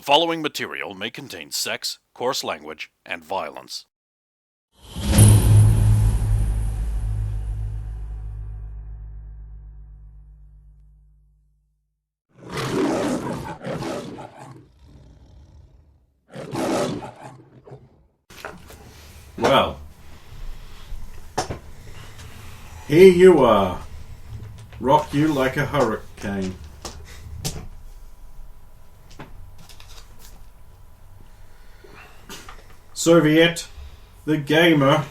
following material may contain sex, coarse language, and violence. Well, here you are. Rock you like a hurricane. Soviet, the Gamer,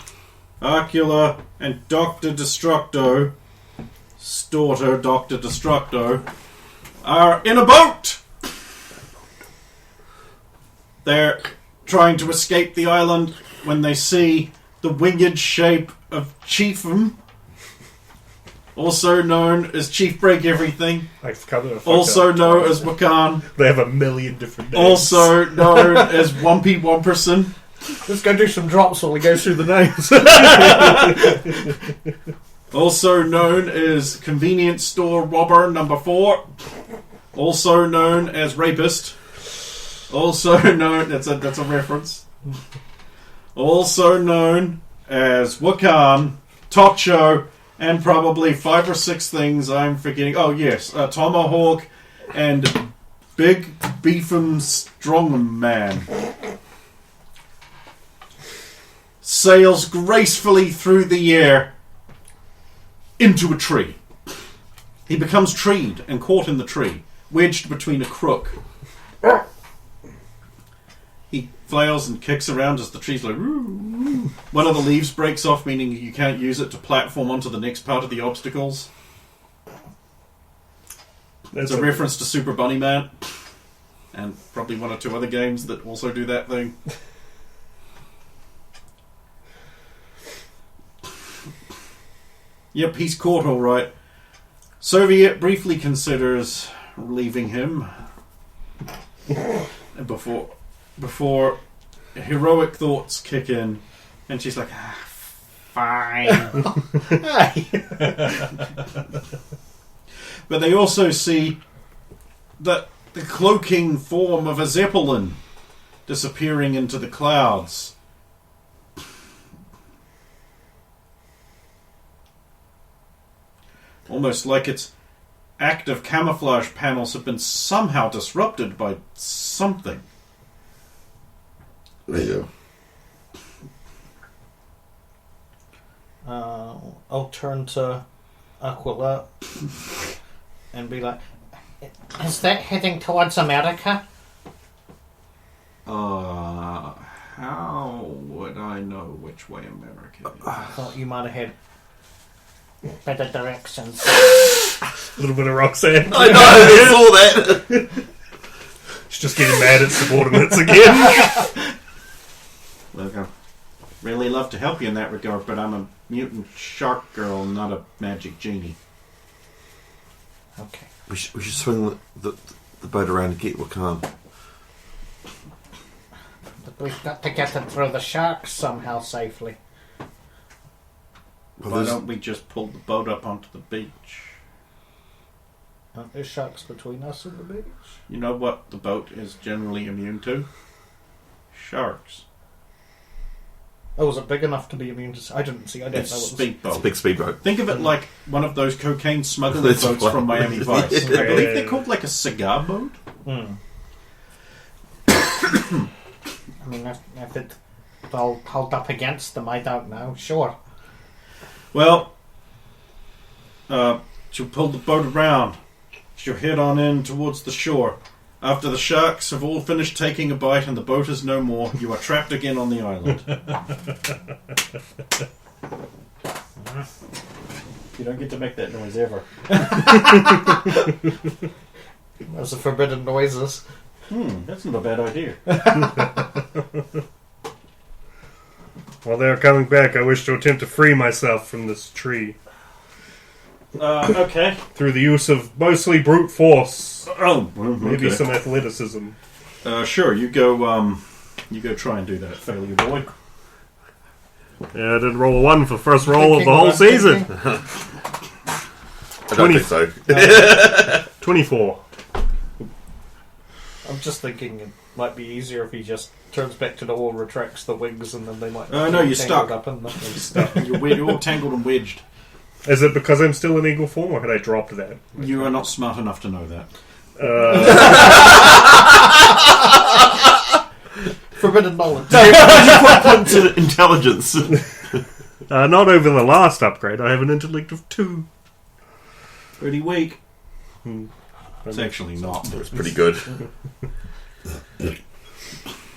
Arcula, and Dr. Destructo, Storter Dr. Destructo, are in a boat! They're trying to escape the island when they see the winged shape of Chiefum, also known as Chief Break Everything, also known as Wakan. They have a million different names. Also known as Wumpy Wumperson. Let's go do some drops while we go through the names. Also known as Convenience Store Robber number 4. Also known as Rapist. Also known... That's a reference. Also known as Wakan, Tocho, and probably 5 or 6 things I'm forgetting. Oh, yes. Tomahawk and Big Beefum Strong Man. Sails gracefully through the air into a tree. He becomes treed and caught in the tree, wedged between a crook. He flails and kicks around as the tree's like... One of the leaves breaks off, meaning you can't use it to platform onto the next part of the obstacles. That's a reference to Super Bunny Man. And probably 1 or 2 other games that also do that thing. Yep, he's caught all right. Soviet briefly considers leaving him before heroic thoughts kick in, and she's like, fine. But they also see that the cloaking form of a Zeppelin disappearing into the clouds. Almost like its active camouflage panels have been somehow disrupted by something. Yeah. I'll turn to Aquila and be like, is that heading towards America? How would I know which way America is? I thought you might have had better directions. A little bit of Roxanne. I know, I saw that. She's just getting mad at subordinates again. Look, I really love to help you in that regard, but I'm a mutant shark girl, not a magic genie. Okay. We should swing the boat around and get Wakan. But we've got to get it through the sharks somehow safely. Well, Why don't we just pull the boat up onto the beach? Aren't there sharks between us and the beach? You know what the boat is generally immune to? Sharks. Oh, was it big enough to be immune to... I didn't see. I didn't It's know a it was... speedboat. It's a big speedboat. Think of it like one of those cocaine smuggling That's boats what- from Miami Vice. Yeah. I believe they're called like a cigar boat. I mean, if it all held up against them, I don't know. Sure. Well, she'll pull the boat around. She'll head on in towards the shore. After the sharks have all finished taking a bite and the boat is no more, you are trapped again on the island. You don't get to make that noise ever. Those are forbidden noises. That's not a bad idea. While they are coming back, I wish to attempt to free myself from this tree. Okay. Through the use of mostly brute force. Oh, Maybe okay. some athleticism. Sure, you go try and do that, failure boy. Yeah, I did roll a 1 for the first roll of the whole season. I don't think so. 24. I'm just thinking it might be easier if he just turns back to normal, retracts the wings, and then they might. Oh no, you're get stuck. tangled up in the. You're stuck. You're all tangled and wedged. Is it because I'm still in eagle form, or had I dropped that? You are not smart enough to know that. Forbidden knowledge. Into intelligence. Not over the last upgrade. I have an intellect of 2. Pretty weak. It's actually not. It's pretty good.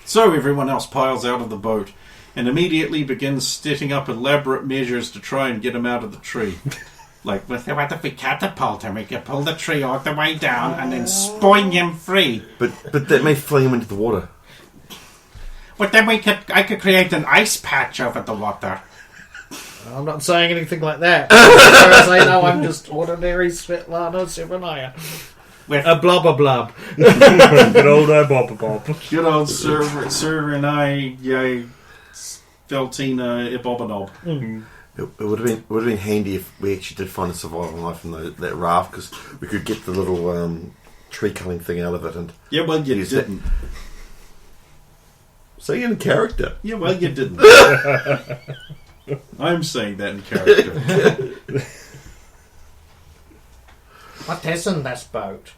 So everyone else piles out of the boat and immediately begins setting up elaborate measures to try and get him out of the tree. Like, what if we catapult him? We can pull the tree all the way down and then spring him free. But that may fling him into the water. But then I could create an ice patch over the water. I'm not saying anything like that. As far as I know, I'm just ordinary Svetlana Sivanaya. With A blob a blob. Good old Bob Bob. good old Sir and I, Feltina Ibobanob. It would have been handy if we actually did find a survival knife in that raft, because we could get the little tree culling thing out of it. And Yeah, well, you use didn't. say in character. Yeah, well, you didn't. I'm saying that in character. What is in this boat?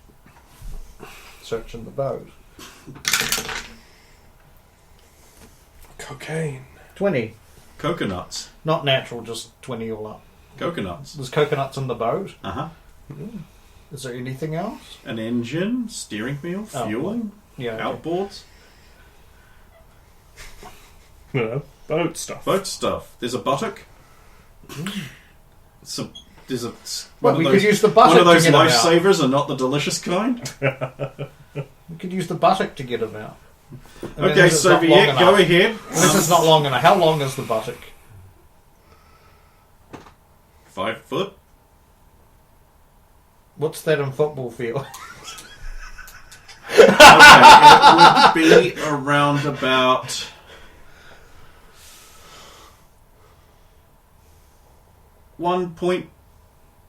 Searching the boat. Cocaine. 20. Coconuts. Not natural, just 20 all up. Coconuts. There's coconuts in the boat. Uh-huh. Is there anything else? An engine, steering wheel, Oh, fuel, Yeah. outboards, Boat stuff. boat stuff. There's a buttock. There's a Well, one we of could those, use the buttock one of those to get him out. lifesavers and not the delicious kind. We could use the buttock to get him out. I mean, Okay, this is not long Soviet, go enough. ahead. This is not long enough. How long is the buttock? 5 foot. What's that in football field? Okay, it would be around about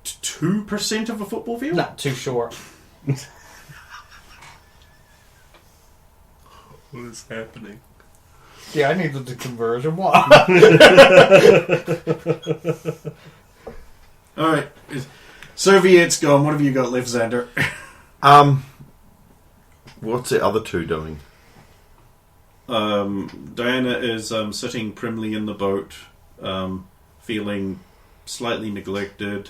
1.2% of a football field. Not too short. What is happening? Yeah, I needed the conversion. What? All right, Soviet's gone. What have you got left, Xander? What's the other two doing? Diana is sitting primly in the boat, feeling slightly neglected,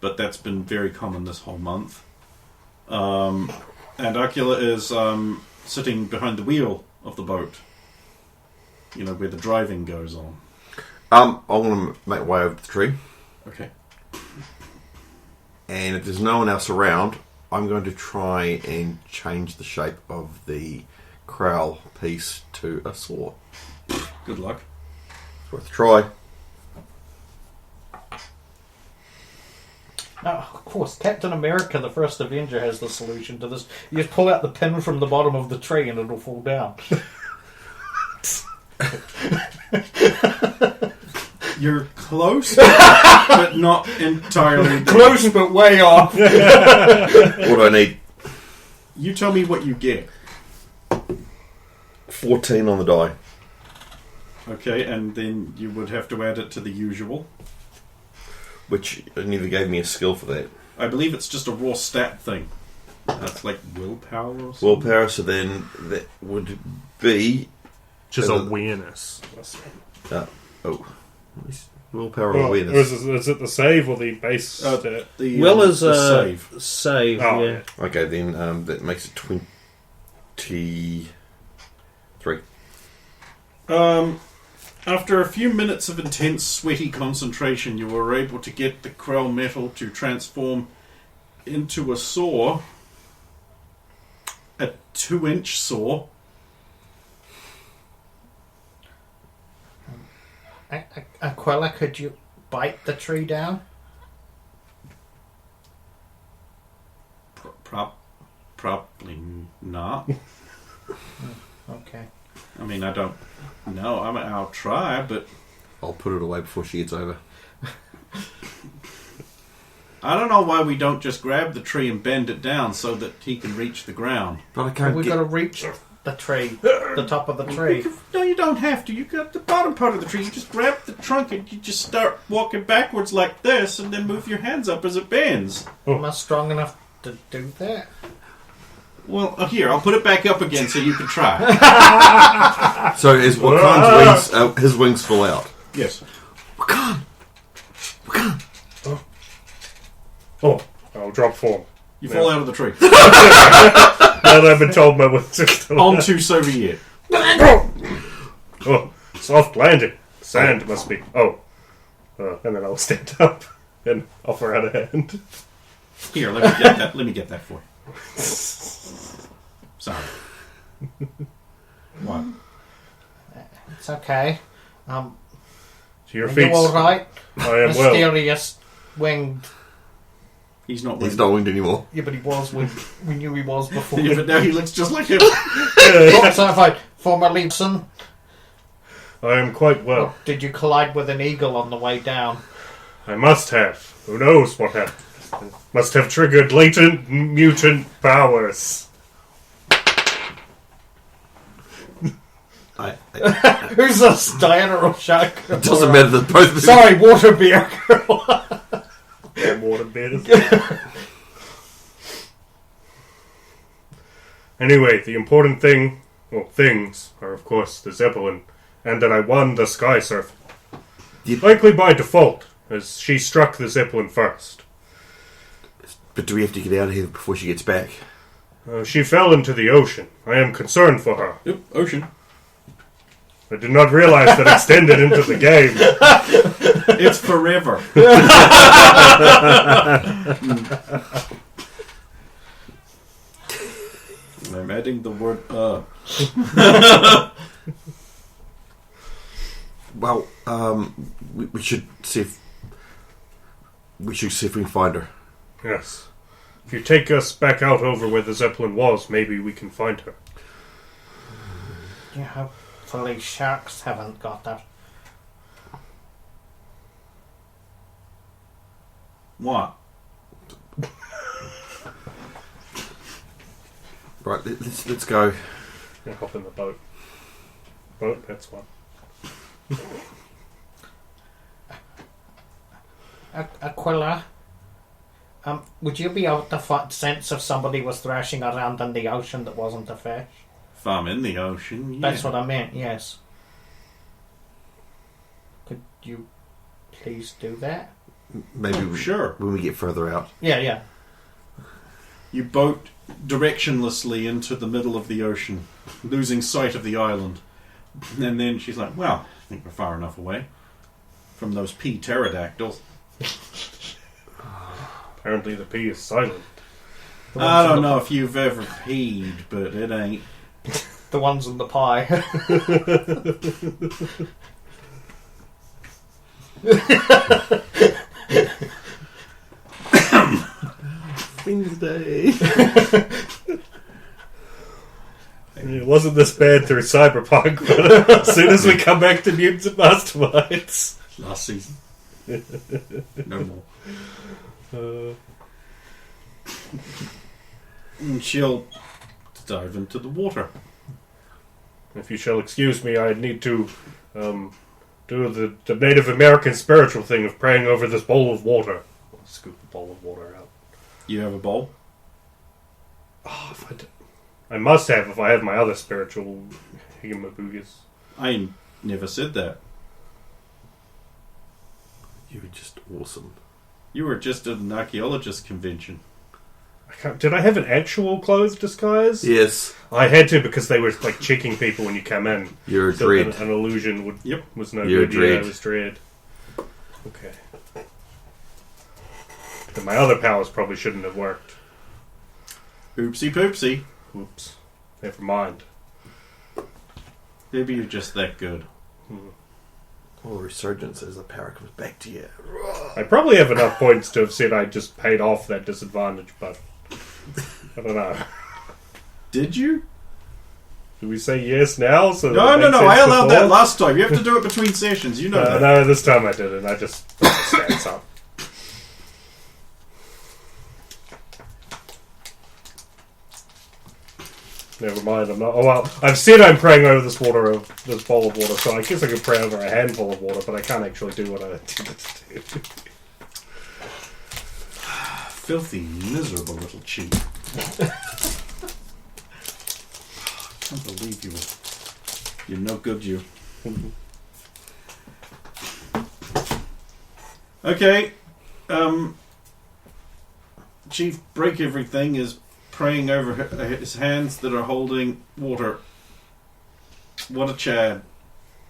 but that's been very common this whole month. And Akula is sitting behind the wheel of the boat, you know, where the driving goes on. I'm going to make my way over to the tree, Okay. and if there's no one else around, I'm going to try and change the shape of the crowl piece to a saw. Good luck. It's worth a try. Now, of course, Captain America, the first Avenger, has the solution to this. You just pull out the pin from the bottom of the tree and it'll fall down. You're close, but not entirely. Close, but way off. What do I need? You tell me what you get. 14 on the die. Okay, and then you would have to add it to the usual. Which neither gave me a skill for that. I believe it's just a raw stat thing. That's like willpower or something. Willpower, so then that would be... Just awareness. Willpower Well, awareness. is it the save or the base stat? The, Will is the save. save, Oh, yeah. Okay, then that makes it 23. After a few minutes of intense, sweaty concentration, you were able to get the Krell metal to transform into a saw, a 2-inch saw. Aquila, could you bite the tree down? Probably not. Okay. I mean, I don't know. I'll try, but I'll put it away before she gets over. I don't know why we don't just grab the tree and bend it down so that he can reach the ground. But I can't We've get... got to reach the tree, the top of the tree. No, you don't have to. You got the bottom part of the tree. You just grab the trunk and you just start walking backwards like this and then move your hands up as it bends. Am I strong enough to do that? Well, here, I'll put it back up again so you can try. So is Wakan's wings, his wings fall out? Yes. Wakan! Oh, I'll drop form. You fall out of the tree. Now that I've been told my wings are still out. Onto Soviet. Oh, soft landing. Sand must be. Oh. And then I'll stand up and offer out a hand. Here, let me get that. Let me get that for you. Sorry. What? It's okay. To your Are feet. you alright? I am well. Mysterious winged. He's not. He's not winged anymore. Yeah, but he was when we knew he was before. Yeah, but now he looks just like him. Certified former Leibson. I am quite well. Did you collide with an eagle on the way down? I must have. Who knows what happened? Must have triggered latent mutant powers. Who's this, Diana or Shaq? It doesn't matter that both... Sorry, water beer girl. And water bears. Anyway, the important thing, well, things, are of course the Zeppelin, and that I won the Sky Surf. Likely by default, as she struck the Zeppelin first. But do we have to get out of here before she gets back? She fell into the ocean. I am concerned for her. Yep, ocean. I did not realize that extended into the game. It's forever. I'm adding the word Well, we should see if... We should see if we can find her. Yes. If you take us back out over where the Zeppelin was, maybe we can find her. Yeah, hopefully sharks haven't got that. what? Right, let's go. Yeah, hop in the boat. Boat, that's one. Aquila, would you be able to sense if somebody was thrashing around in the ocean that wasn't a fish? If I'm in the ocean, yeah. That's what I meant, yes. Could you please do that? Maybe Sure. when we get further out. Yeah. You boat directionlessly into the middle of the ocean, losing sight of the island. And then she's like, well, I think we're far enough away from those pea pterodactyls. Apparently the P is silent. I don't know if you've ever peed, but it ain't. The ones in the pie. Wednesday. It wasn't this bad through Cyberpunk, but as soon as we come back to Mutants Masterminds... Last season. No more. And she'll dive into the water. If you shall excuse me, I need to do the Native American spiritual thing of praying over this bowl of water. I'll scoop the bowl of water out. You have a bowl? Oh, I must have if I have my other spiritual higamabugas. I never said that. You were just awesome. You were just at an archaeologist convention. Did I have an actual clothes disguise? Yes. I had to because they were like checking people when you come in. You're a So dread. an illusion was no You're good. dread. Yeah, it was dread. Okay. But my other powers probably shouldn't have worked. Oopsie poopsie. Oops. Never mind. Maybe you're just that good. Oh, resurgence as the power comes back to you. I probably have enough points to have said I just paid off that disadvantage, but I don't know. Did you? Do we say yes now? So No. I allowed that last time. You have to do it between sessions. You know that. No, this time I didn't. I just put the stats up. Never mind, I'm not... Oh, well, I've said I'm praying over this bowl of water, so I guess I could pray over a handful of water, but I can't actually do what I intended to do. Filthy, miserable little cheat. I can't believe you. You're no good, you. Okay. Chief Break Everything is praying over his hands that are holding water. What a Chad.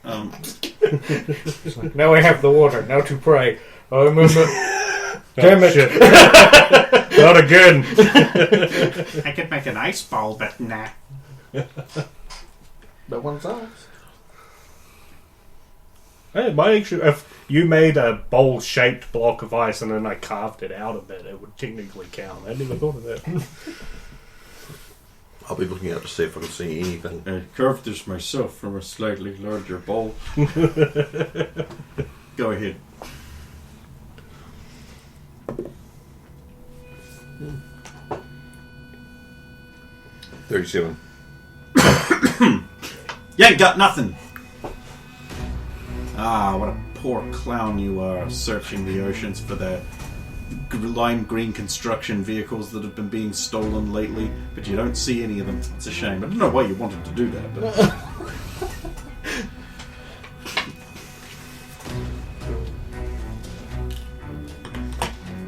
Now I have the water. Now to pray. Oh, remember. Damn it. Shit. Not again. I could make an ice ball, but nah. That one's ours. Hey, it might actually, if you made a bowl-shaped block of ice and then I carved it out of it, it would technically count. I never thought of that. I'll be looking out to see if I can see anything. I carved this myself from a slightly larger bowl. Go ahead. $37. You ain't got nothing! Ah, what a poor clown you are, searching the oceans for the lime green construction vehicles that have been being stolen lately, but you don't see any of them. It's a shame. I don't know why you wanted to do that, but...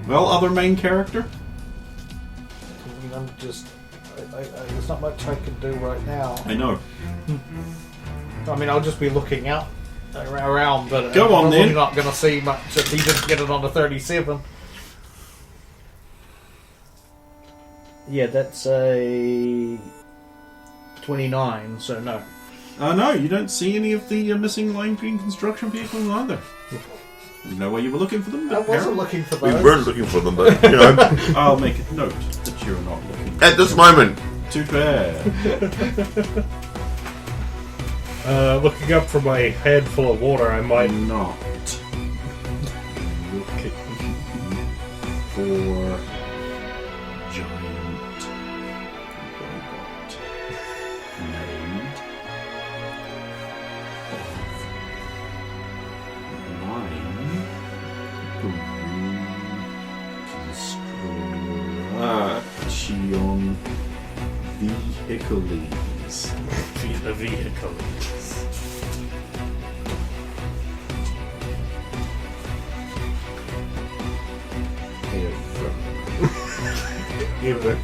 Well, other main character? I'm just... there's not much I can do right now. I know. I mean, I'll just be looking out around, but Go on, I'm then. not going to see much if he didn't get it on the 37. Yeah, that's a 29, so no. No, you don't see any of the missing lime green construction vehicles either. You know where you were looking for them? I wasn't looking for We those. weren't looking for them, but, you know, I'll make a note that you're not looking. at this moment. Too bad. Looking up from my head full of water, I might... I'm not looking for giant robot made of lime construction vehicles. The vehicle.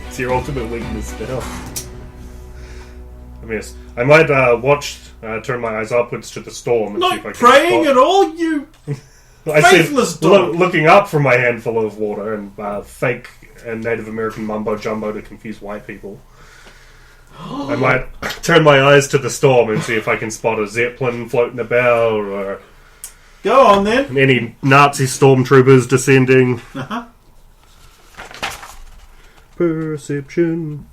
It's your ultimate weakness now. I mean, yes. I might turn my eyes upwards to the storm and see if I Not can praying spot. at all, you I faithless said, dog. looking up from my handful of water and fake and Native American mumbo jumbo to confuse white people. I might turn my eyes to the storm and see if I can spot a zeppelin floating about or Go on then. any Nazi stormtroopers descending. Uh-huh. Perception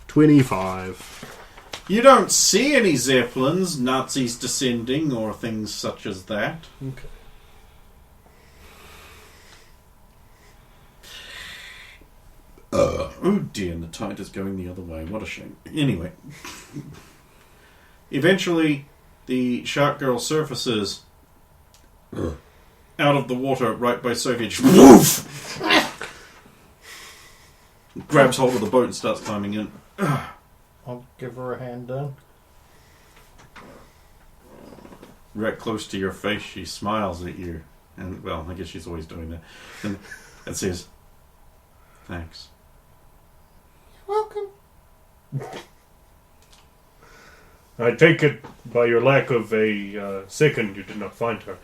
25. You don't see any zeppelins, Nazis descending, or things such as that. Okay. Oh dear, and the tide is going the other way. What a shame. Anyway. Eventually, the shark girl surfaces out of the water right by Soviet. Woof! Grabs hold of the boat and starts climbing in. I'll give her a hand down. Right close to your face, she smiles at you. And, well, I guess she's always doing that. And says, thanks. Welcome. I take it by your lack of a second you did not find her.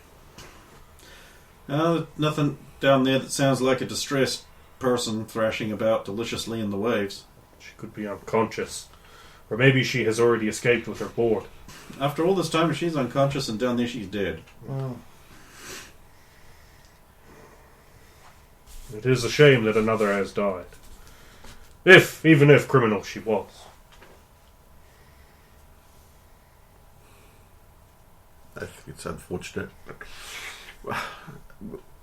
Nothing down there that sounds like a distressed person thrashing about deliciously in the waves. She could be unconscious. Or maybe she has already escaped with her board. After all this time, if she's unconscious and down there, she's dead. Oh. It is a shame that another has died. Even if criminal she was. I think it's unfortunate.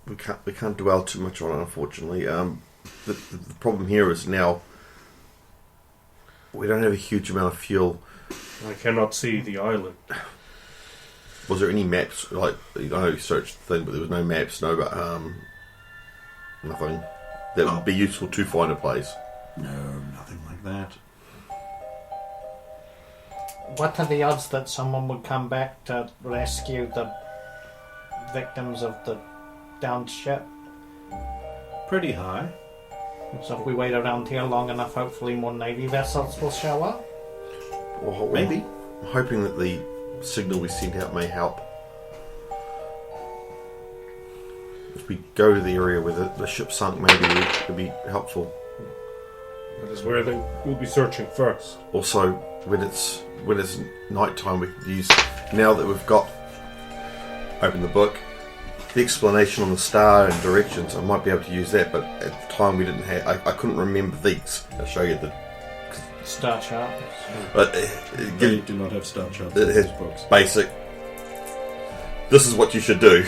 We can't dwell too much on it, unfortunately. The problem here is now We don't have a huge amount of fuel. I cannot see the island. Was there any maps? Like, I know you searched the thing, but there was no maps, no, nothing that would be useful to find a place. No, nothing like that. What are the odds that someone would come back to rescue the victims of the downed ship? Pretty high. So if we wait around here long enough, hopefully more Navy vessels will show up? Well, Maybe. I'm hoping that the signal we sent out may help. If we go to the area where the ship sunk, maybe it could be helpful. That is where they will be searching first. Also, when it's night time, we could use, now that we've got open the book, the explanation on the star and directions. I might be able to use that, but at the time we didn't have. I couldn't remember these. I'll show you the. Star chart. But They do not have star charts it in has these books. basic. This is what you should do.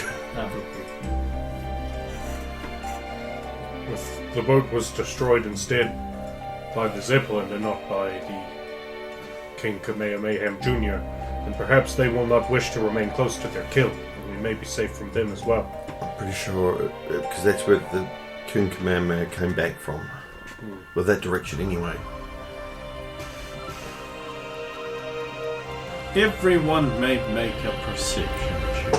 If the boat was destroyed instead by the Zeppelin and not by the King Kamehameha Jr., then perhaps they will not wish to remain close to their kill, and we may be safe from them as well. I'm pretty sure, because that's where the King Kamehameha came back from. With that direction anyway. Everyone may make a perception check.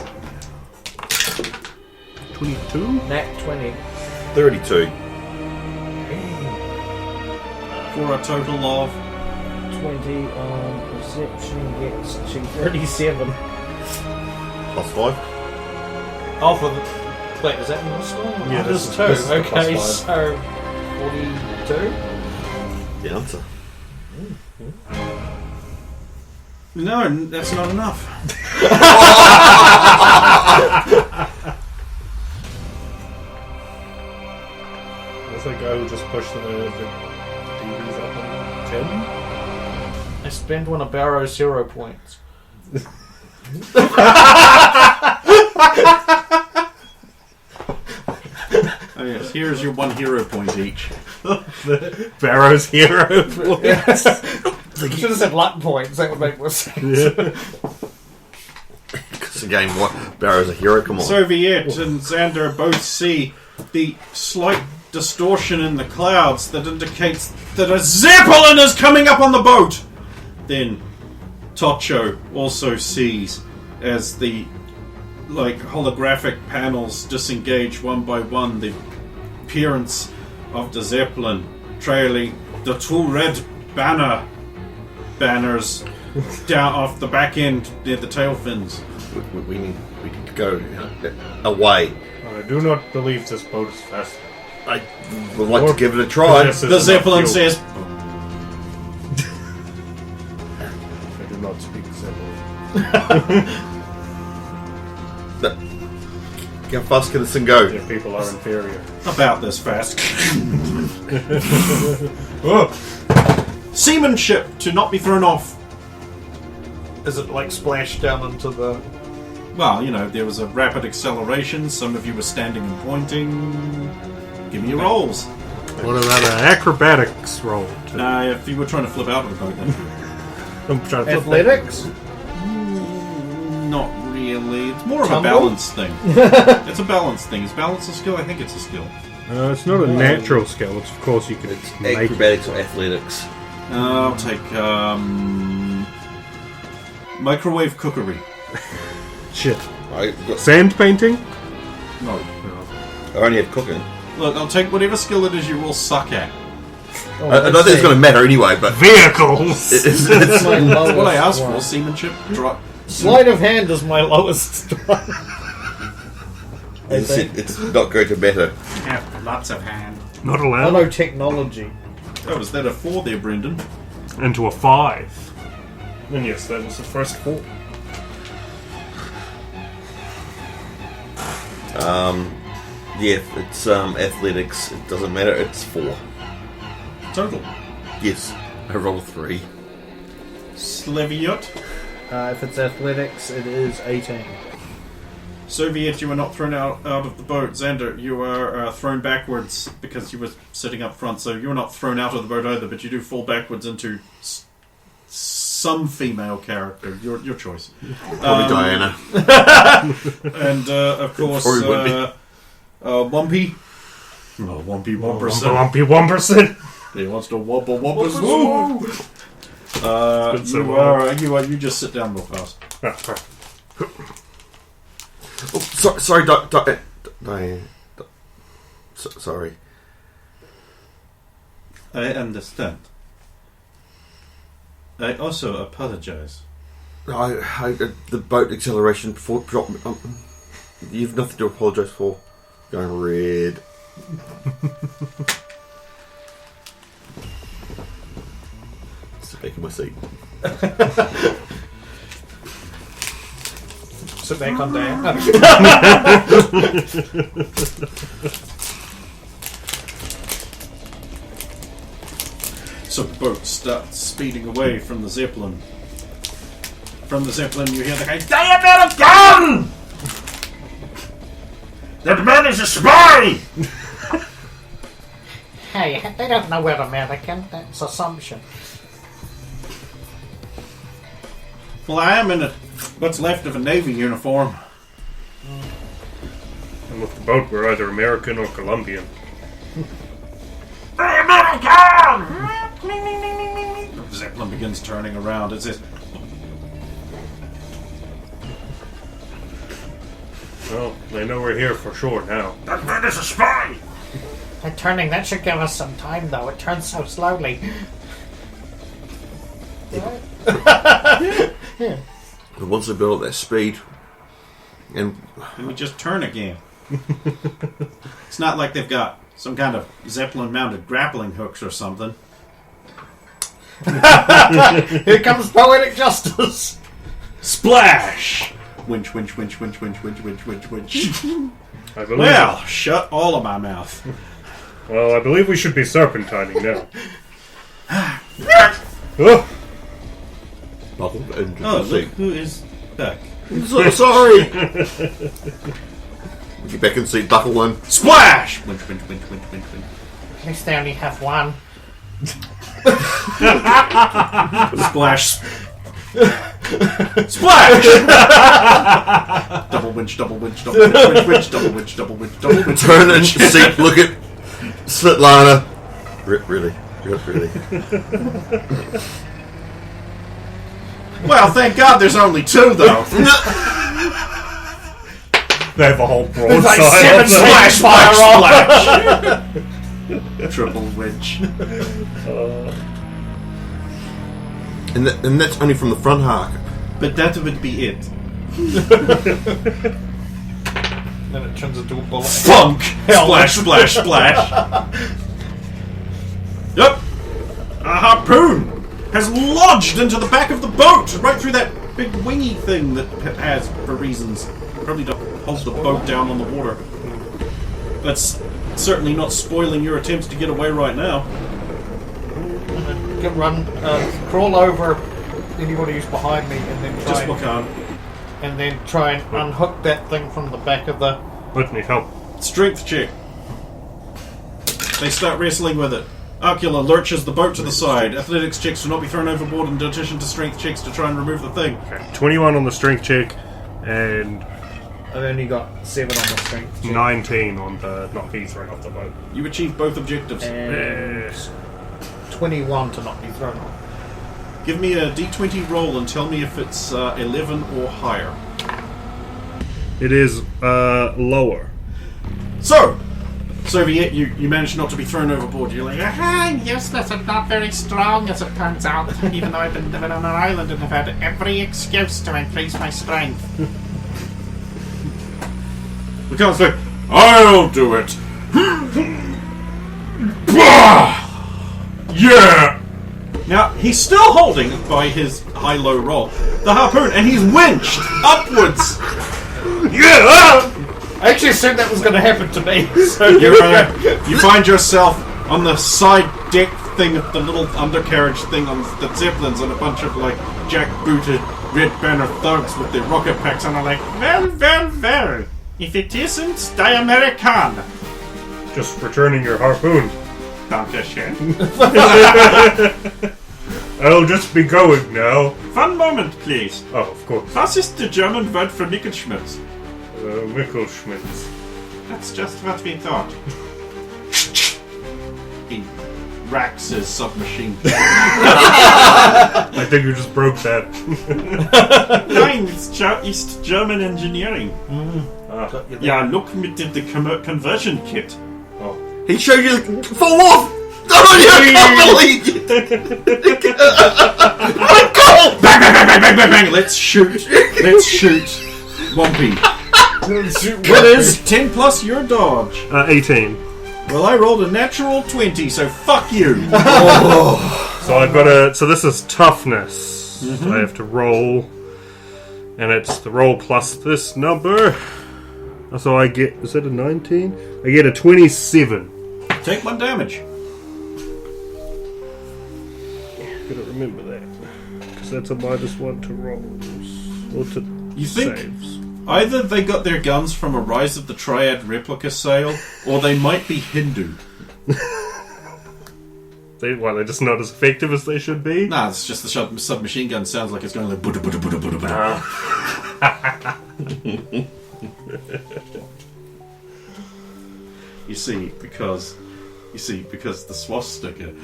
22? Nat 20. 32. For a total of 20 on perception gets to 37. Plus 5. Oh, for the... Wait, is that in the score? Yeah, Oh, this there's is- two. this is the Okay, plus so 42? The answer. no, that's not enough. That's that guy who just pushed the TVs up on 10? I spend one of Barrow's 0 points. Oh yes, here's your 1 hero point each. Barrow's hero points. I should have said luck points, that would make more sense. Because again, what? Barrow's a hero, come on. Soviet and Xander both see the slight distortion in the clouds that indicates that a Zeppelin is coming up on the boat. Then Tocho also sees as the holographic panels disengage one by one the appearance of the Zeppelin trailing the two red banners down off the back end near the tail fins. We need to go away. I do not believe this boat is fast. I would like to give it a try. The Zeppelin says, I do not speak Zeppelin. How fast can this thing go? Their people are inferior. about this fast. Seamanship to not be thrown off. Is it like splashed down into the... Well, there was a rapid acceleration. Some of you were standing and pointing. Give me your rolls. What about an acrobatics roll? If you were trying to flip out of the boat, then. I'm trying to flip Athletics? Not really. It's more of Tumble? a balance thing. It's a balance thing. Is balance a skill? I think it's a skill. It's not a natural skill. It's, of course, you can make it. Acrobatics or athletics? I'll take microwave cookery. Shit. I've got, Sand painting? No. I only have cooking. Look, I'll take whatever skill it is you all suck at. I don't think it's going to matter anyway, but Vehicles! it's My That's what I lowest asked one. for. Seamanship. Sleight of hand is my lowest one. it's not going to matter. Have lots of hand. Not Oh allowed. no, technology. Oh, was that a 4 there, Brendan? Into a 5. And yes, that was the first 4. Yeah, it's athletics. It doesn't matter. It's 4. Total. Yes, I roll 3. Sleviot. If it's athletics, it is 18. Soviet, you were not thrown out of the boat. Xander, you were thrown backwards because you were sitting up front, so you were not thrown out of the boat either, but you do fall backwards into some female character. Your choice. Probably Diana. And, of course, Wumpy. Oh, Wumpy 1%. Lumpy 1%. He wants to wobble wobbles. You just sit down real fast. Oh, sorry, Diane. Sorry. I understand. I also apologize. The boat acceleration before dropped. You've nothing to apologise for. Going red. Sit back in my seat. Sit back on there. So the boat starts speeding away from the Zeppelin. From the Zeppelin, you hear the guy, "Stay a minute, gun! That man is a spy!" Hey, they don't know we're American. That's assumption. Well, I am in what's left of a Navy uniform. And with the boat, we're either American or Colombian. American! The Zeppelin begins turning around. It says, Well, they know we're here for sure now. "That man is a spy!" They're turning. That should give us some time, though. It turns so slowly. But once they build at that speed, and And we just turn again. It's not like they've got some kind of Zeppelin-mounted grappling hooks or something. Here comes poetic justice. Splash! Winch, winch, winch, winch, winch, winch, winch, winch, winch. I believe. Well, shut all of my mouth. Well, I believe we should be serpentining now. Oh, buckle into Oh, the look seat. who is back. I'm so sorry. Get back in the seat, buckle in. Splash! Winch, winch, winch, winch, winch, winch. At least they only have one. Splash! Splash! Double winch, double winch, double winch, winch, winch, double winch, double winch, double winch. Turn in your seat, look at Svetlana. Really? Well, thank God there's only two, though. they have a whole There's like broadside. 7 on them. Splash, fire splash! Triple winch. And that's only from the front hark. But that would be it. Then it turns into a bullet. Funk! Splash, splash, splash. Yep. A harpoon has lodged into the back of the boat, right through that big wingy thing that it has for reasons. Probably to hold the boat down on the water. That's certainly not spoiling your attempts to get away right now. Crawl over anybody who's behind me, and then Just try and unhook that thing from the back of the. Let me help. Strength check. They start wrestling with it. Ocula lurches the boat to the side. Athletics checks to not be thrown overboard in addition to strength checks to try and remove the thing. Okay, 21 on the strength check, and I've only got 7 on the strength check. 19 on the not be thrown off the boat. You achieve both objectives. And 21 to not be thrown off. Give me a d20 roll and tell me if it's 11 or higher. It is lower. So, Soviet, you managed not to be thrown overboard. You're like, Useless and not very strong, as it turns out. Even though I've been living on an island and have had every excuse to increase my strength. the count's like, I'll do it. Bah! Yeah. Now he's still holding by his high-low roll the harpoon, and he's winched upwards. Yeah. I actually assumed that was going to happen to me. So You find yourself on the side deck thing of the little undercarriage thing on the Zeppelins, and a bunch of like jackbooted red banner thugs with their rocket packs and are like, well. If it isn't, die American. Just returning your harpoon. Dankeschön. I'll just be going now. One moment, please. Oh, of course. Was ist the German word for Nickelschmitz? Michelschmitz. That's just what we thought. He racks his submachine gun. I think you just broke that. Nein, it's East German engineering. Yeah, look mit the conversion kit. Oh. He showed you the fall off! Oh, I can't believe you! Bang, bang, bang, bang, bang, bang, bang! Let's shoot. Wumpy. What is 10 plus your dodge? 18. Well, I rolled a natural 20, so fuck you. So I've got a. So this is toughness. So I have to roll, and it's the roll plus this number. So I get. Is that a 19? I get a 27. Take 1 damage. Gotta remember that, because that's a -1 to rolls or to You think saves. either they got their guns from a Rise of the Triad replica sale, or they might be Hindu. They're just not as effective as they should be. Nah, it's just the submachine gun sounds like it's going like buddha, buddha, buddha, buddha, buddha. You see, because the swastika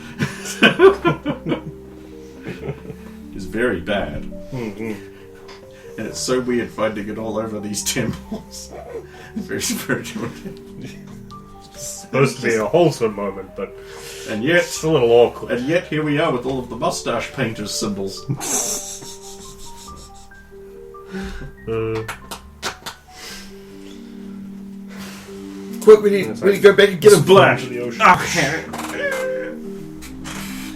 is very bad. And it's so weird finding it all over these temples. It's very spiritual. It's supposed to be a wholesome moment, but And yet, it's a little awkward. and yet here we are with all of the mustache painters' symbols. Quick, we need to go back and get him. Splash! The ocean. Okay.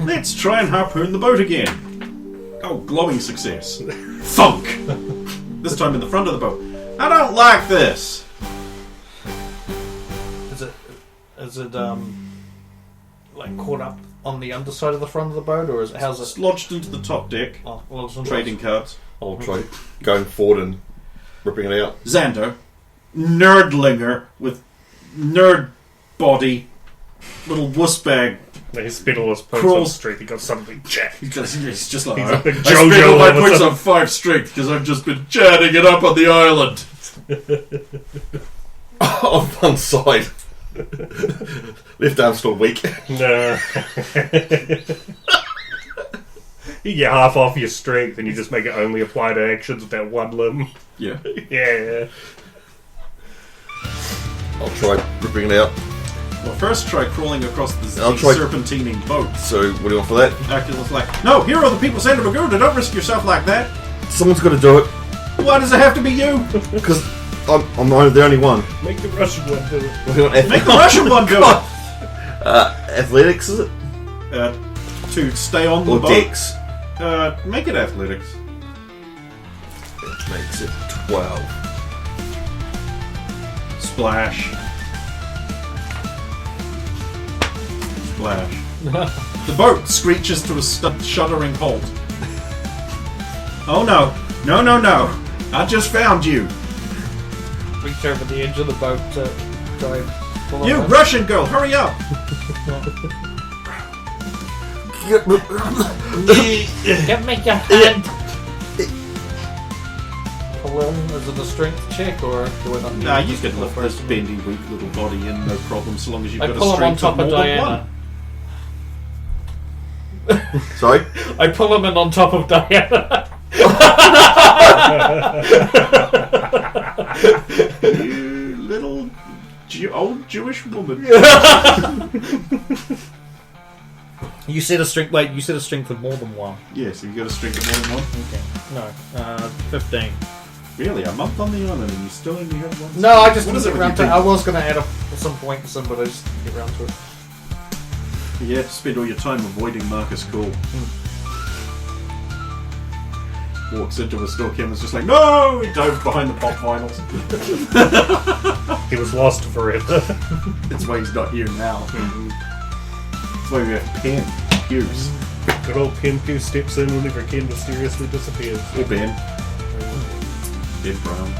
Let's try and harpoon the boat again. Oh, glowing success. Thunk! This time in the front of the boat. I don't like this. Is it like caught up on the underside of the front of the boat, or how's It's it? lodged into the top deck. Oh, well, it's on Trading cards. I'll try going forward and ripping it out. Xander, nerdlinger with nerd body, little wuss bag. His spittleless points on Crawls. strength. He got something jacked. He's just like, He's I like a spent JoJo all my all of a points sudden. on 5 strength because I've just been chatting it up on the island. On one side. Left arm's still weak. No. You get half off your strength and you just make it only apply to actions with that one limb. Yeah. Yeah. I'll try ripping it out. Well, first try crawling across the I'll try- serpentining boat. So, what do you want for that? Oculus like, no, here are the people sent to Magooda, don't risk yourself like that. Someone's got to do it, Why does it have to be you? because I'm the only one. Make the Russian one do it. What do you want? Make the Russian one do it. Athletics, is it? To stay on the Or boat. dex? Make it athletics. It makes it 12. Splash. Splash. The boat screeches to a shuddering halt. Oh no. No, no, no. I just found you. Reach over the edge of the boat to try and pull You it up. Russian girl, hurry up. Give me your hand. Pull in. Is it a strength check, or do I not need Nah, to you just can pull lift this first? bendy, weak little body in, no problem, so long as you've I got a pull him on strength of top of more than Diana. Sorry? I pull him in on top of Diana. You little old Jewish woman. You said a strength. Wait, you said a strength of more than one. Yes, have you got a strength of more than one? Okay. No. 15. Really? A month on the island and you still only have one? No, I just What didn't is it get with around you to it. people? I was going to add up at some point, but I just didn't get around to it. You have to spend all your time avoiding Marcus Cole. Walks into a store, Kim is just like, no! He dove behind the pop vinyls. He was lost forever. That's why he's not here now. That's why we have Pen. Hughes. Good old Kenku steps in whenever Ken mysteriously disappears. Or Ben. Ben Brown.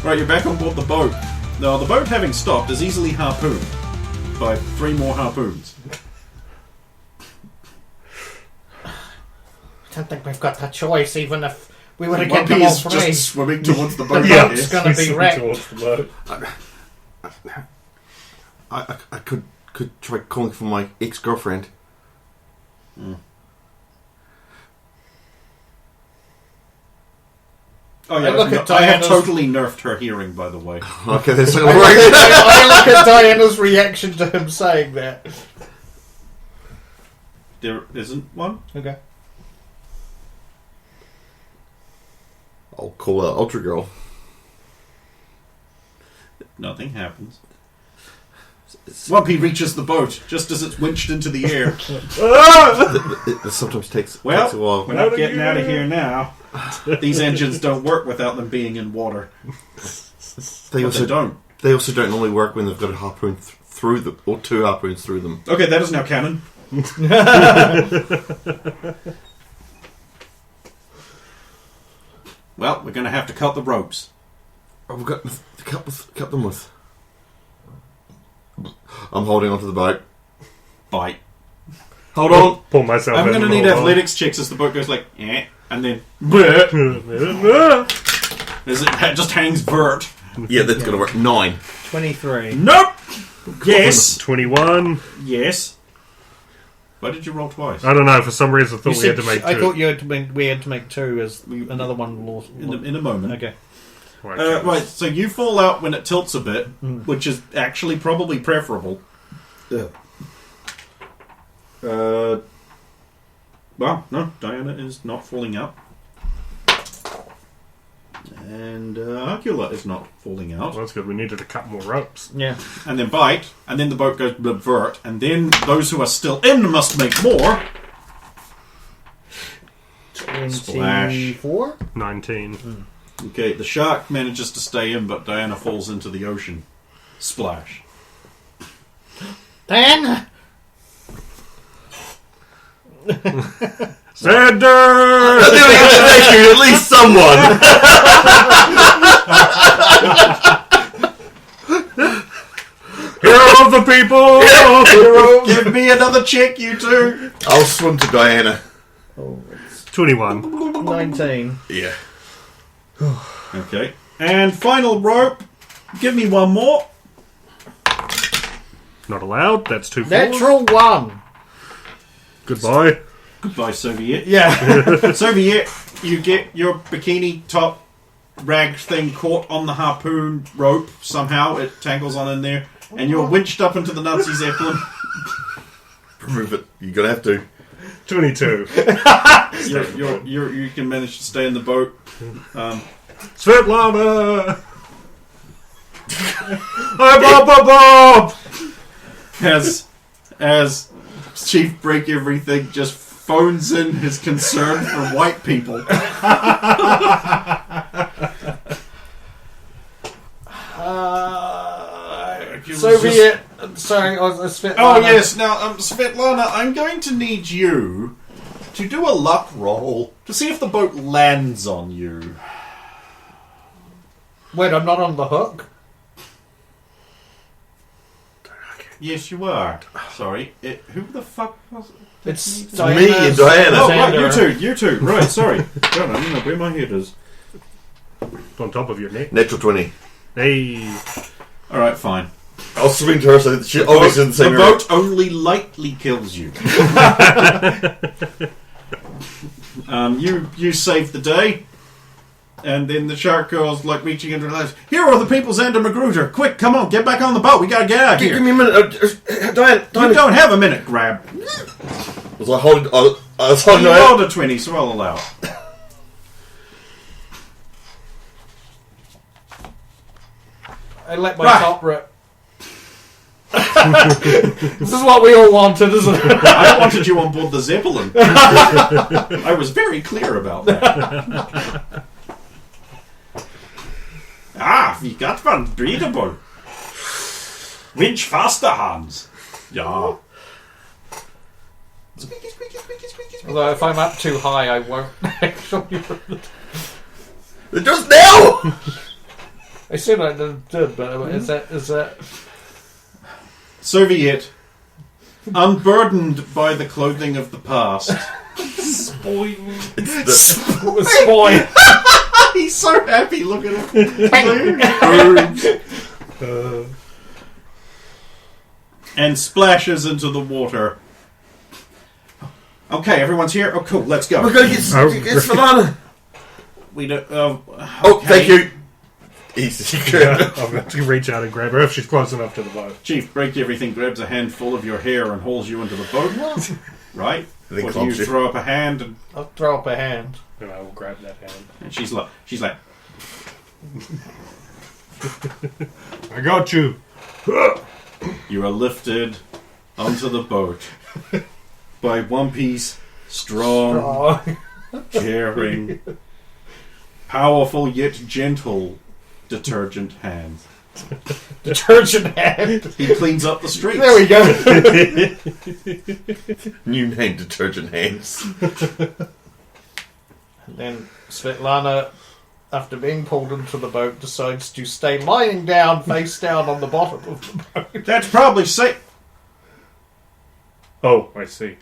Right, you're back on board the boat. Now, the boat having stopped is easily harpooned by 3 more harpoons. I don't think we've got the choice, even if we were to One get them P all is three. just swimming towards the boat. Yeah, It's gonna be wrecked. towards the boat. I could try calling for my ex-girlfriend. Oh yeah, Look at I have Diana's- totally nerfed her hearing, by the way. Okay, that's not I working. look at Diana's reaction to him saying that. There isn't one? Okay. I'll call her Ultra Girl. Nothing happens. Swampy reaches the boat just as it's winched into the air. It sometimes takes a Well, while. we're not getting out of here now. These engines don't work without them being in water. They But they don't. They also don't normally work when they've got a harpoon through them, or 2 harpoons through them. Okay, that is now canon. Well, we're going to have to cut the ropes. Oh, we've got to cut them with. I'm holding onto the boat. Bite. Hold on. Pull myself I'm in. going to and need hold on. athletics checks as the boat goes like, and then, bleh, as it just hangs vert. Yeah, that's going to work. 9. 23. Nope! Yes! 21. Yes. Why did you roll twice? I don't know. For some reason, I thought You we had said- to make 2. I thought we had to make 2 as another one lost. In a moment. Okay. Right, so you fall out when it tilts a bit, which is actually probably preferable. Yeah. Well, no, Diana is not falling out. And Arcula is not falling out. Well, that's good. We needed to cut more ropes. Yeah. And then bite, and then the boat goes vert, and then those who are still in must make more. 24? 19. Okay, the shark manages to stay in, but Diana falls into the ocean. Splash. Dan! Sander! At least someone. Hero of the people! Give me another check, you two! I'll swim to Diana. 21. 19. Yeah. Okay. And final rope. Give me one more. Not allowed. That's 2 4. Natural 1. Goodbye. Goodbye, Soviet. Yeah. Soviet, you get your bikini top rag thing caught on the harpoon rope. Somehow it tangles on in there. And you're winched up into the Nazi Zeppelin. Remove it. You're going to have to. 22. You can manage to stay in the boat. Svetlana! Hi, Bob! As Chief Break Everything just phones in his concern for white people. Soviet. Sorry, I was Svetlana. Oh yes, now Svetlana, I'm going to need you to do a luck roll to see if the boat lands on you. Wait, I'm not on the hook? Yes, you are. Sorry, who the fuck was it? It's me and Diana. Oh, right, you two. Right, sorry. Don't know where my head is. On top of your neck. Natural 20. Hey. All right, fine. I'll swing to her so that she always in the same The area. boat only lightly kills you. You saved the day. And then the shark girl's like reaching into her legs. Here are the people, Xander Magruder. Quick, come on, get back on the boat. We gotta get out of here. Give me a minute. Diana. You don't have a minute, Grab. Was I holding? I was holding You her out. rolled a 20, so I'll allow it. I let my Right. top rip. This is what we all wanted, isn't it? I wanted you on board the Zeppelin. I was very clear about that. Wie got one breathable. Winch faster, Hans. Ja. Squeaky, squeaky, squeaky, squeaky, squeaky. Although if I'm up too high, I won't actually. Just now! I said I did, but is that? Soviet, unburdened by the clothing of the past. Spoil. The, Spoil. He's so happy, look at him. And splashes into the water. Okay, everyone's here? Oh, cool, let's go. we're going to get Svalana! We don't... Oh, thank you. Easy. Yeah, I'm going to reach out and grab her if she's close enough to the boat. Chief, break everything, grabs a handful of your hair and hauls you into the boat. Right? Then Or do clumps you you. throw up a hand and I'll throw up a hand. And I will grab that hand. she's like, I got you. you are lifted onto the boat by One Piece, strong, caring, powerful yet gentle detergent hands. Detergent hand. He cleans up the streets. There we go. New name, Detergent Hands. And then Svetlana, after being pulled into the boat, decides to stay lying down, face down on the bottom of the boat. That's probably safe. Oh, I see.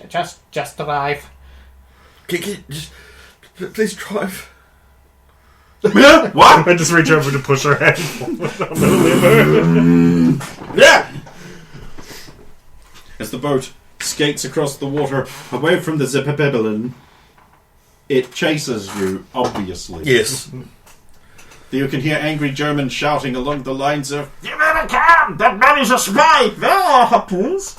Just drive. Just, please drive. What? I just reach over to push her hand forward. I'm gonna leave her. Yeah! As the boat skates across the water away from the Zepepebelin, it chases you, obviously. Yes. You can hear angry Germans shouting along the lines of, You better come! That man is a spy! There are harpoons!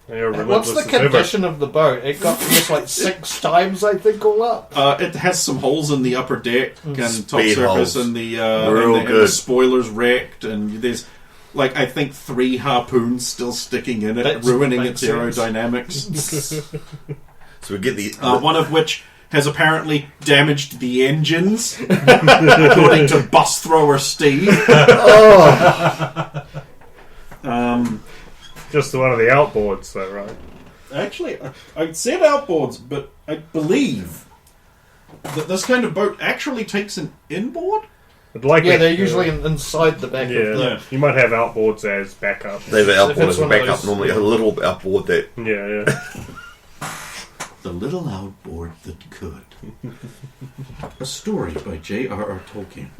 What's the condition of the boat? It got just like 6 times, I think, all up. it has some holes in the upper deck and top Speed surface holes. and the, Real and the good. spoilers wrecked, and there's, like, I think 3 harpoons still sticking in it, That's- ruining its makes sense. aerodynamics. So we get the... One of which has apparently damaged the engines, according to bus thrower Steve. Just one of the outboards, though, right? Actually, I said outboards, but I believe that this kind of boat actually takes an inboard. I'd like Yeah, it, they're usually inside the back Yeah, of the... Yeah. you might have outboards as backup. They have an If outboard it's as a one of backup, those- normally a little outboard that... Yeah. The Little Outboard That Could. A story by J.R.R. Tolkien.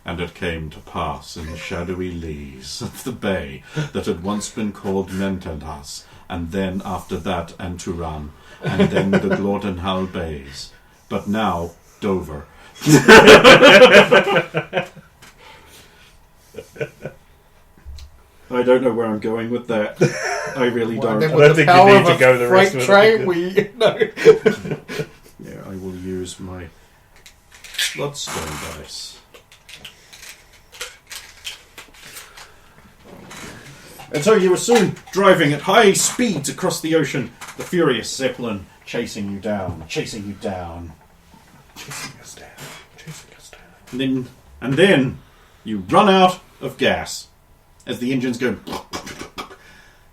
And it came to pass in the shadowy lees of the bay that had once been called Mentenhas, and then after that Anturan, and then the Glordenhal Bays, but now Dover. I don't know where I'm going with that. I really Well, don't. then I with don't the think you power need of to a go the rest freight of train, it. we... No. Yeah, I will use my bloodstone dice. And so you were soon driving at high speeds across the ocean, the furious Zeppelin chasing you down, chasing you down. Chasing us down. Chasing us down. And then you run out of gas as the engines go.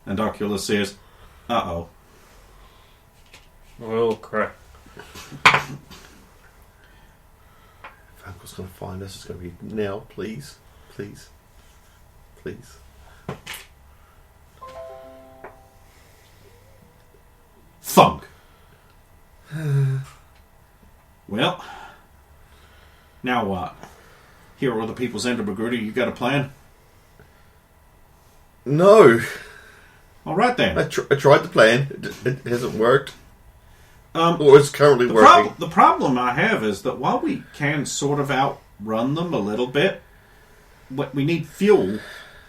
And Oculus says, "Uh-oh." Oh, crap. If Uncle's going to find us, it's going to be now, please. Please. Please. Thunk. Well, now what? Hero of the People's Enterbrigade, you got a plan? No! All right then. I tried the plan. It hasn't worked. Um, Or it's currently working. the problem I have is that while we can sort of outrun them a little bit, we need fuel,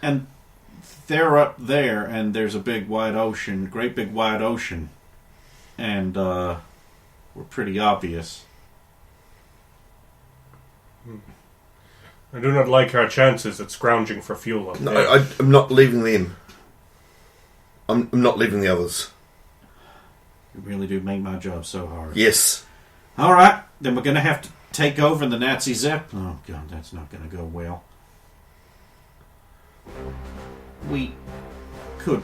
and they're up there, and there's a big wide ocean, great big wide ocean, and we're pretty obvious. I do not like our chances at scrounging for fuel up No, there. I'm not leaving them. I'm not leaving the others. You really do make my job so hard. Yes. All right, then we're going to have to take over the Nazi Zepp. Oh god, that's not going to go well. We could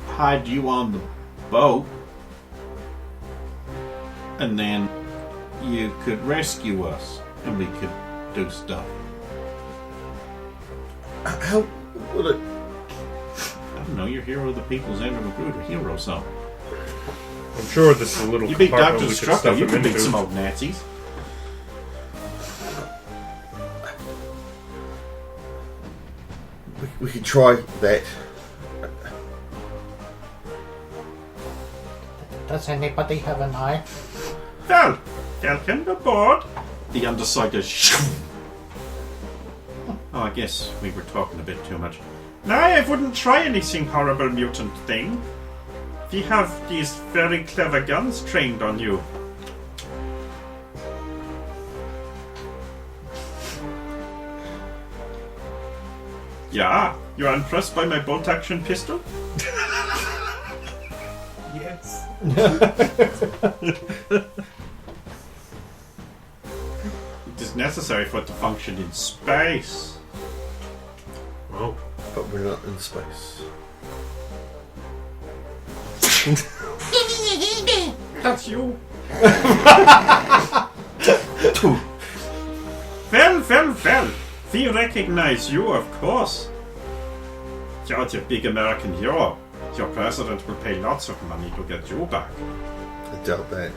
hide you on the boat, and then you could rescue us, and we could do stuff. How would it? I don't know, you're hero of the people's Andrew Magruder hero, so. I'm sure this is a little You beat compartment Dr. we could Strucker, stuff you him could beat into. some old Nazis. We could try that. Does anybody have an eye? Well, welcome aboard. The underside goes. Oh, I guess we were talking a bit too much. No, I wouldn't try anything horrible mutant thing. We have these very clever guns trained on you. Yeah, you're impressed by my bolt-action pistol? Yes. It is necessary for it to function in space. Oh. But we're not in space. That's you. Well. We recognize you, of course. You're the big American hero. Your president will pay lots of money to get you back. I doubt that.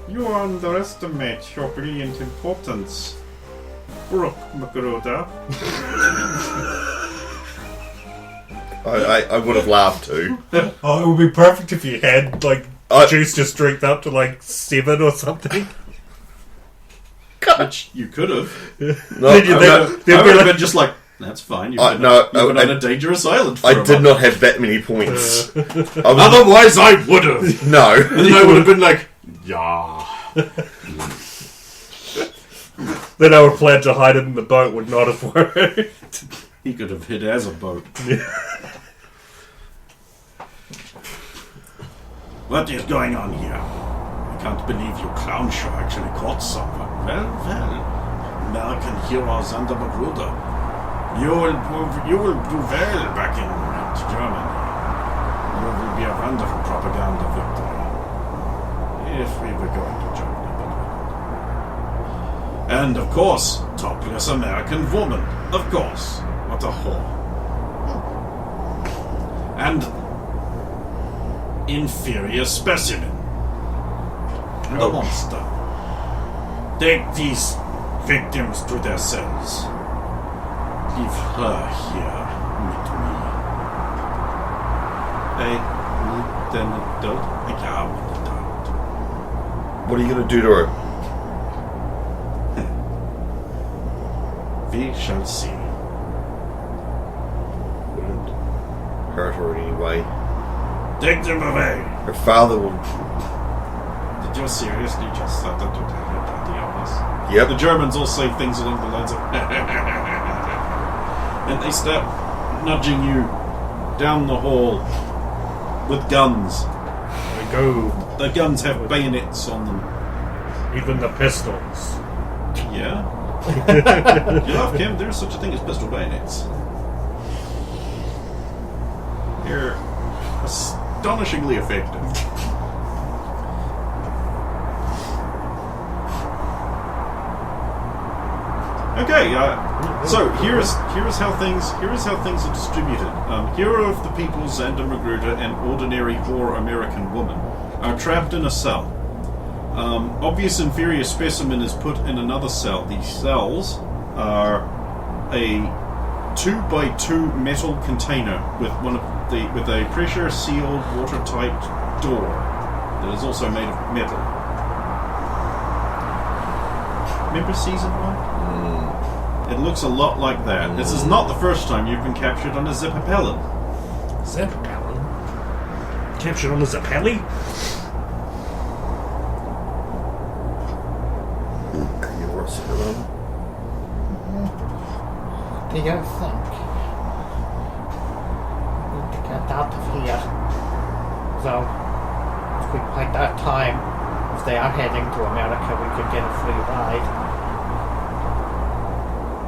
You underestimate your brilliant importance, Brooke Magruder. I would have laughed too. Oh, it would be perfect if you had, like, juice just drinked up to, like, 7 or something. Which you could have. No, Then you- no, I would have been just like, that's fine. You've been on a dangerous island for I a did month. not have that many points. I was, Otherwise, I would have. no. And then I would have been like, yeah. Then our plan to hide it in the boat would not have worked. He could have hid as a boat. What is going on here? I can't believe your clown show actually caught someone. Well. American heroes under Magruder. You will do well back in Germany. You will be a wonderful propaganda victory. If we were going to Germany, but we're not. And of course, topless American woman. Of course. What a whore. And inferior specimen. And a monster. Take these victims to their cells. Leave her here with me. With an adult? Yeah, with an adult. What are you going to do to her? We shall see. Wouldn't hurt her in any way. Take them away. Her father will. Did you seriously just start to tell your daddy on us? Yep. The Germans all say things along the lines of and they start nudging you down the hall with guns. There we go. The guns have bayonets on them. Even the pistols. Yeah? You laugh, Kim, there's such a thing as pistol bayonets. They're astonishingly effective. Okay, so here's how things are distributed. Hero of the people Xander Magruder and ordinary poor American woman are trapped in a cell. Obvious inferior specimen is put in another cell. These cells are a 2x2 metal container with with a pressure sealed watertight door that is also made of metal. Remember season 1? It looks a lot like that. This is not the first time you've been captured on a Zeppelin. Zeppelin? Captured on the Zeppelin? You were sitting around. Do you think we need to get out of here? So, if we by that time if they are heading to America, we could get a free ride.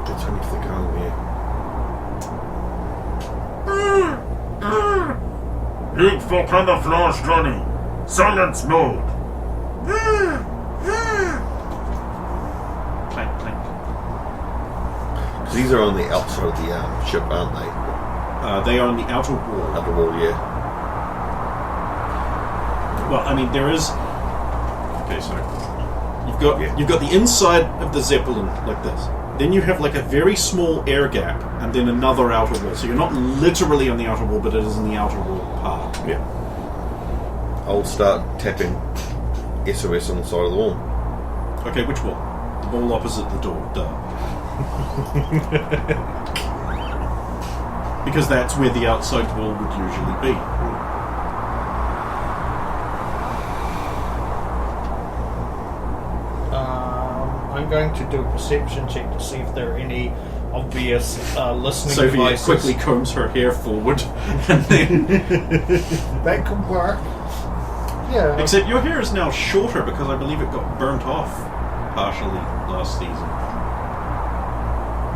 It's only if they're going there. Look for camouflage, Johnny. Silence mode. Clank, clank. These are on the outside of the ship, aren't they? They are on the outer wall. Outer wall, yeah. Well, I mean, there is. Okay, so you've got the inside of the Zeppelin like this. Then you have like a very small air gap, and then another outer wall. So you're not literally on the outer wall, but it is in the outer wall part. Yeah. I'll start tapping SOS on the side of the wall. Okay, which wall? The wall opposite the door. Duh. Because that's where the outside wall would usually be. I'm going to do a perception check to see if there are any obvious listening Sophia devices. quickly combs her hair forward, and then That could work. Yeah. except your hair is now shorter because I believe it got burnt off partially last season.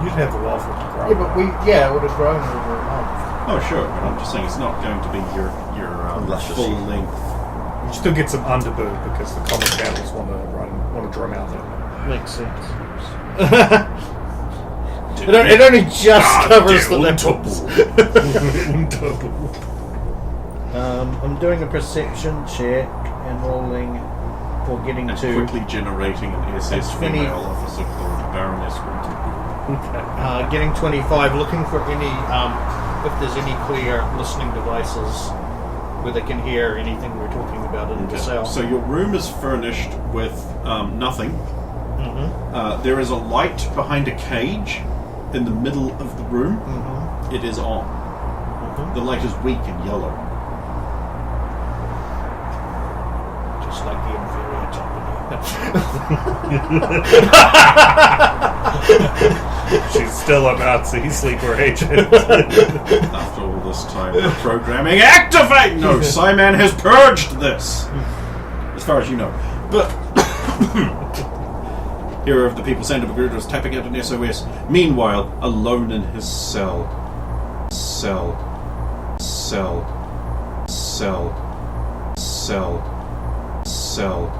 You'd have the waffle to grow. Yeah, but it would have grown over a month. Oh sure, but I'm just saying it's not going to be your Luscious. full length. You still get some underbird because the common channels want to drum out there. Makes sense. It only just covers the nipples. I'm doing a perception check and rolling for getting And to quickly generating an SS 20. female officer called Baroness Winterpool. getting 25. Looking for any if there's any clear listening devices where they can hear anything we're talking about in the cell. So your room is furnished with nothing. Mm-hmm. There is a light behind a cage in the middle of the room. Mm-hmm. It is on. Mm-hmm. The light is weak and yellow. Just like the inferior company. She's still a Nazi sleeper agent. After all this time, the programming activate! No, Simon has purged this! As far as you know. But hero of the people, Sander Magruder, is tapping out an SOS. Meanwhile, alone in his cell. Celled. Celled. Celled. Celled. Celled.